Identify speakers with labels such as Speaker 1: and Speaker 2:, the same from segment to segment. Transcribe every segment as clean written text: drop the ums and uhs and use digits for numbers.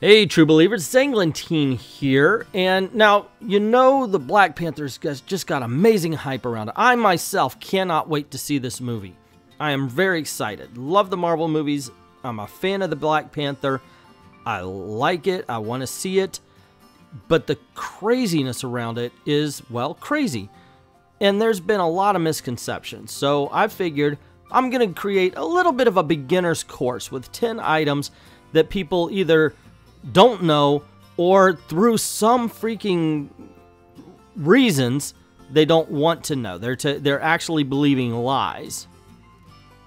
Speaker 1: Hey true believers, it's Englentine here, and now, you know the Black Panther's just got amazing hype around it. I myself cannot wait to see this movie. I am very excited. Love the Marvel movies. I'm a fan of the Black Panther. I like it. I want to see it. But the craziness around it is, well, crazy. And there's been a lot of misconceptions. So I figured I'm going to create a little bit of a beginner's course with 10 items that people either don't know or through some freaking reasons they don't want to know. They're actually believing lies.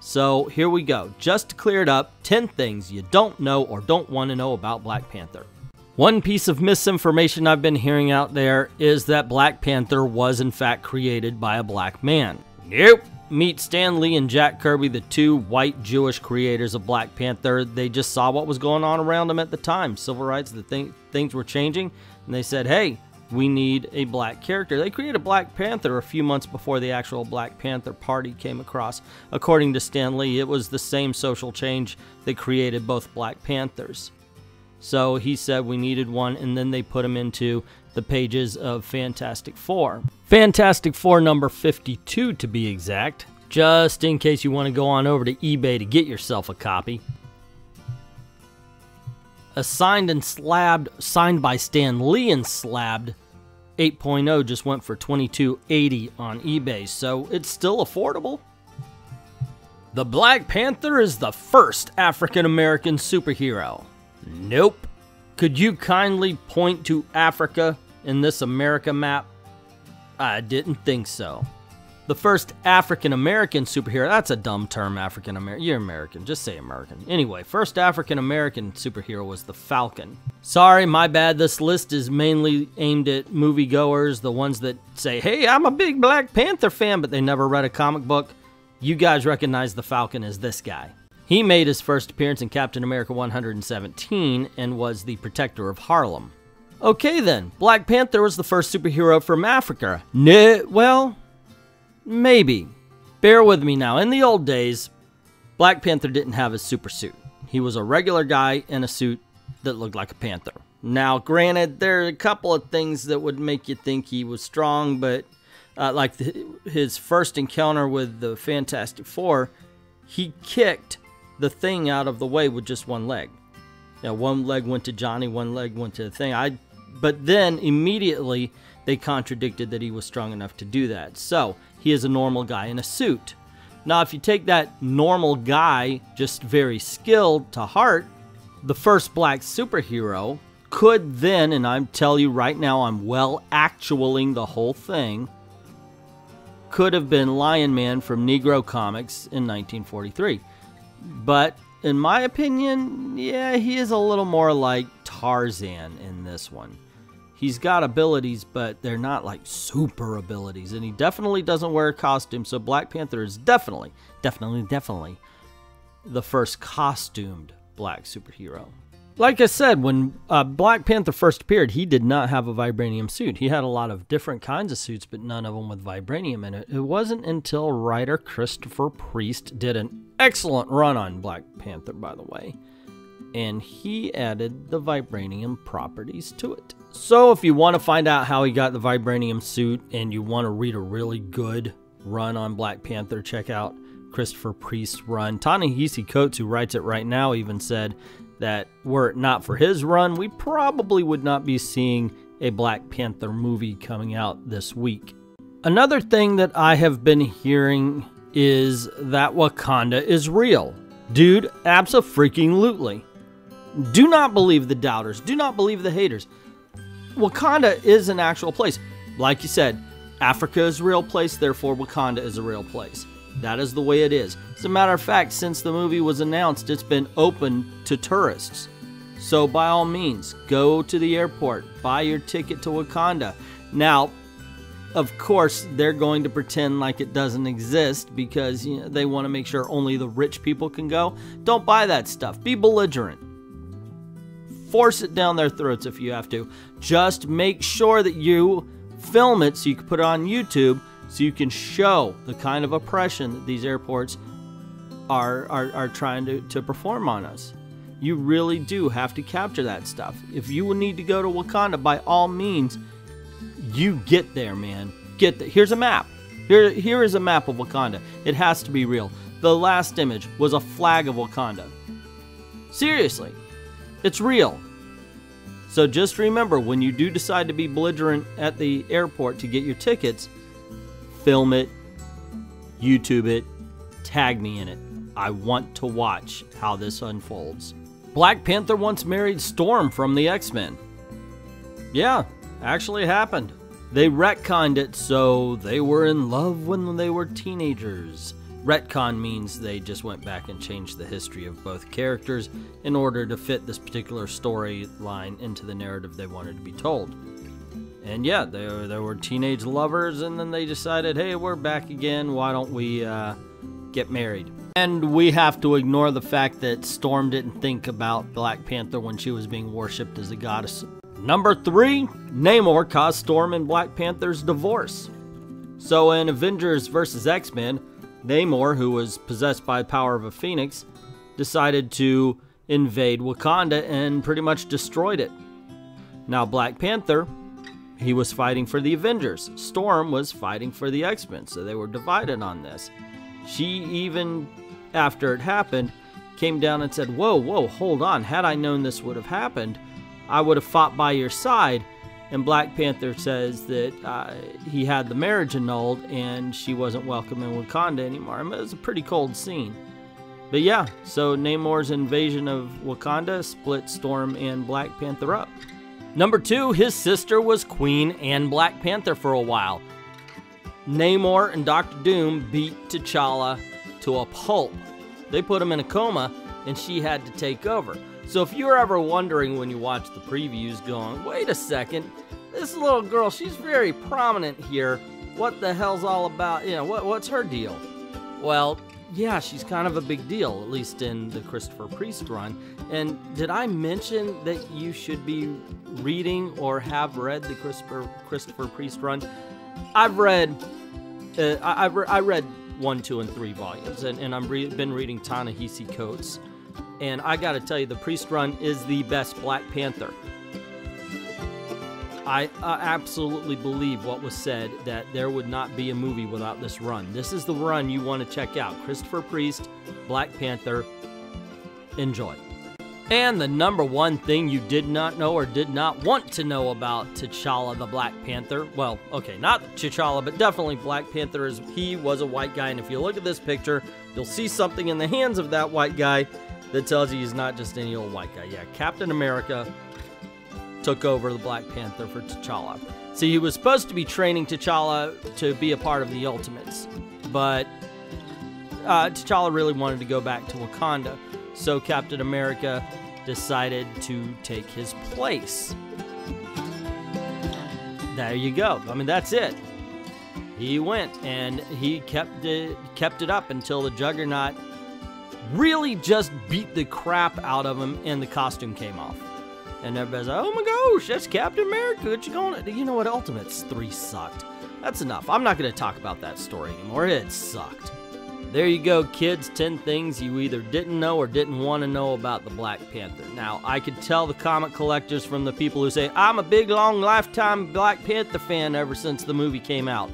Speaker 1: So here we go. Just to clear it up, 10 things you don't know or don't want to know about Black Panther. One piece of misinformation I've been hearing out there is that Black Panther was in fact created by a black man. Nope. Meet Stan Lee and Jack Kirby, the two white Jewish creators of Black Panther. They just saw what was going on around them at the time. Civil rights, things were changing, and they said, hey, we need a black character. They created Black Panther a few months before the actual Black Panther Party came across. According to Stan Lee, it was the same social change that created both Black Panthers. So he said we needed one, and then they put him into the pages of Fantastic Four. Fantastic Four number 52 to be exact, just in case you want to go on over to eBay to get yourself a copy. A signed by Stan Lee and slabbed 8.0 just went for $22.80 on eBay, so it's still affordable. The Black Panther is the first African-American superhero. Nope. Could you kindly point to Africa in this America map? I didn't think so. The first African-American superhero, that's a dumb term, African-American. You're American, just say American. Anyway, first African-American superhero was the Falcon. Sorry, my bad, this list is mainly aimed at moviegoers, the ones that say, hey, I'm a big Black Panther fan, but they never read a comic book. You guys recognize the Falcon as this guy. He made his first appearance in Captain America 117 and was the protector of Harlem. Okay then, Black Panther was the first superhero from Africa. Well, maybe. Bear with me now. In the old days, Black Panther didn't have his super suit. He was a regular guy in a suit that looked like a panther. Now, granted, there are a couple of things that would make you think he was strong, but like his first encounter with the Fantastic Four, he kicked the thing out of the way with just one leg. Now, one leg went to Johnny, one leg went to the thing. But then immediately they contradicted that he was strong enough to do that. So he is a normal guy in a suit. Now, if you take that normal guy, just very skilled, to heart, the first black superhero could then, and I'm telling you right now, I'm well actualing the whole thing, could have been Lion Man from Negro Comics in 1943. But in my opinion, yeah, he is a little more like Tarzan in this one. He's got abilities, but they're not like super abilities. And he definitely doesn't wear a costume. So Black Panther is definitely the first costumed black superhero. Like I said, when Black Panther first appeared, he did not have a vibranium suit. He had a lot of different kinds of suits, but none of them with vibranium in it. It wasn't until writer Christopher Priest did an excellent run on Black Panther, by the way, and he added the vibranium properties to it. So if you want to find out how he got the vibranium suit and you want to read a really good run on Black Panther, check out Christopher Priest's run. Ta-Nehisi Coates, who writes it right now, even said that were it not for his run, we probably would not be seeing a Black Panther movie coming out this week. Another thing that I have been hearing is that Wakanda is real. Dude, abso-freaking-lutely. Do not believe the doubters. Do not believe the haters. Wakanda is an actual place. Like you said, Africa is a real place, therefore Wakanda is a real place. That is the way it is. As a matter of fact, since the movie was announced, it's been open to tourists. So by all means, go to the airport, buy your ticket to Wakanda. Now, of course, they're going to pretend like it doesn't exist because they want to make sure only the rich people can go. Don't buy that stuff. Be belligerent. Force it down their throats if you have to. Just make sure that you film it so you can put it on YouTube, so you can show the kind of oppression that these airports are trying to perform on us. You really do have to capture that stuff. If you need to go to Wakanda, by all means, you get there, man. Get there. Here's a map. Here is a map of Wakanda. It has to be real. The last image was a flag of Wakanda. Seriously, it's real. So just remember, when you do decide to be belligerent at the airport to get your tickets, film it, YouTube it, tag me in it. I want to watch how this unfolds. Black Panther once married Storm from the X-Men. Yeah, actually happened. They retconned it so they were in love when they were teenagers. Retcon means they just went back and changed the history of both characters in order to fit this particular storyline into the narrative they wanted to be told. And yeah, they were teenage lovers, and then they decided, hey, we're back again, why don't we get married? And we have to ignore the fact that Storm didn't think about Black Panther when she was being worshipped as a goddess. Number 3, Namor caused Storm and Black Panther's divorce. So in Avengers vs. X-Men, Namor, who was possessed by the power of a phoenix, decided to invade Wakanda and pretty much destroyed it. Now Black Panther, he was fighting for the Avengers. Storm was fighting for the X-Men, so they were divided on this. She even, after it happened, came down and said, whoa, hold on. Had I known this would have happened, I would have fought by your side. And Black Panther says that he had the marriage annulled and she wasn't welcome in Wakanda anymore. I mean, it was a pretty cold scene. But yeah, so Namor's invasion of Wakanda split Storm and Black Panther up. Number 2, his sister was Queen and Black Panther for a while. Namor and Dr. Doom beat T'Challa to a pulp. They put him in a coma, and she had to take over. So if you're ever wondering when you watch the previews going, wait a second, this little girl, she's very prominent here. What the hell's all about, you know, what's her deal? Well, yeah, she's kind of a big deal, at least in the Christopher Priest run. And did I mention that you should be reading or have read the Christopher Priest run? I read 1, 2, and 3 volumes, and I've been reading Ta-Nehisi Coates, and I gotta tell you, the Priest run is the best Black Panther. I absolutely believe what was said, that there would not be a movie without this run. This is the run you want to check out. Christopher Priest, Black Panther, enjoy. And the number 1 thing you did not know or did not want to know about T'Challa the Black Panther, well, okay, not T'Challa, but definitely Black Panther, is he was a white guy. And if you look at this picture, you'll see something in the hands of that white guy that tells you he's not just any old white guy. Yeah, Captain America took over the Black Panther for T'Challa. See, he was supposed to be training T'Challa to be a part of the Ultimates, but T'Challa really wanted to go back to Wakanda, so Captain America decided to take his place. There you go. I mean, that's it. He went, and he kept it up until the Juggernaut really just beat the crap out of him, and the costume came off. And everybody's like, oh my gosh, that's Captain America. What you going to... You know what? Ultimates 3 sucked. That's enough. I'm not going to talk about that story anymore. It sucked. There you go, kids. 10 things you either didn't know or didn't want to know about the Black Panther. Now, I could tell the comic collectors from the people who say, I'm a big, long, lifetime Black Panther fan ever since the movie came out.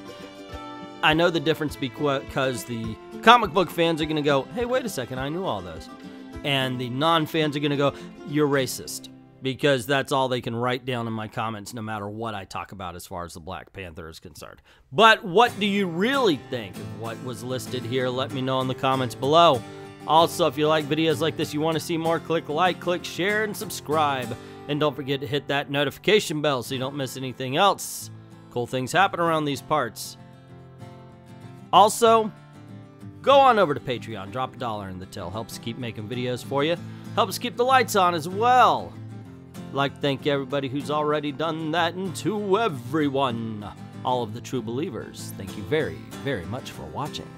Speaker 1: I know the difference because the comic book fans are going to go, hey, wait a second, I knew all those. And the non-fans are going to go, you're racist. Because that's all they can write down in my comments no matter what I talk about as far as the Black Panther is concerned. But what do you really think of what was listed here? Let me know in the comments below. Also, if you like videos like this, you want to see more, click like, click share, and subscribe. And don't forget to hit that notification bell so you don't miss anything else. Cool things happen around these parts. Also, go on over to Patreon. Drop $1 in the till. Helps keep making videos for you. Helps keep the lights on as well. I'd like to thank everybody who's already done that, and to everyone, all of the true believers, thank you very, very much for watching.